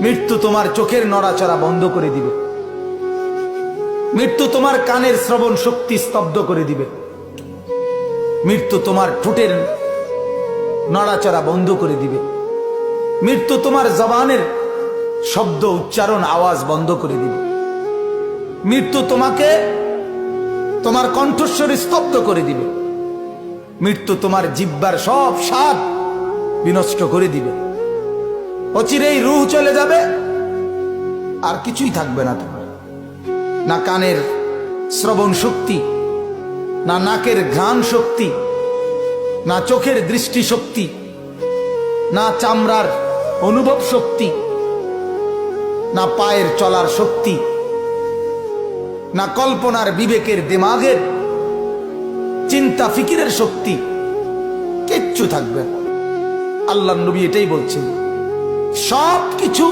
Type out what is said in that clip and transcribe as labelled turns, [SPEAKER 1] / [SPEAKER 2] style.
[SPEAKER 1] মৃত্যু তোমার চোখের নড়াচড়া বন্ধ করে দিবে। মৃত্যু তোমার কানের শ্রবণ শক্তি স্তব্ধ করে দিবে। মৃত্যু তোমার ঠোঁটের নড়াচড়া বন্ধ করে দিবে। মৃত্যু তোমার জবানের শব্দ উচ্চারণ আওয়াজ বন্ধ করে দিবে। মৃত্যু তোমাকে তোমার কণ্ঠস্বর স্তব্ধ করে দিবে। মৃত্যু তোমার জিহ্বার সব স্বাদ বিনষ্ট করে দিবে। অচিরেই রূহ চলে যাবে, আর কিছুই থাকবে না তোমার। না কানের শ্রবণ শক্তি, না নাকের ঘ্রাণ শক্তি, না চোখের দৃষ্টি শক্তি, না চামড়ার অনুভব শক্তি, না পায়ের চলার শক্তি, না কল্পনার বিবেকের দিমাগের চিন্তা ফিকিরের শক্তি, কিচ্ছু থাকবে না। আল্লাহর নবী এটাই বলছেন, সব কিছু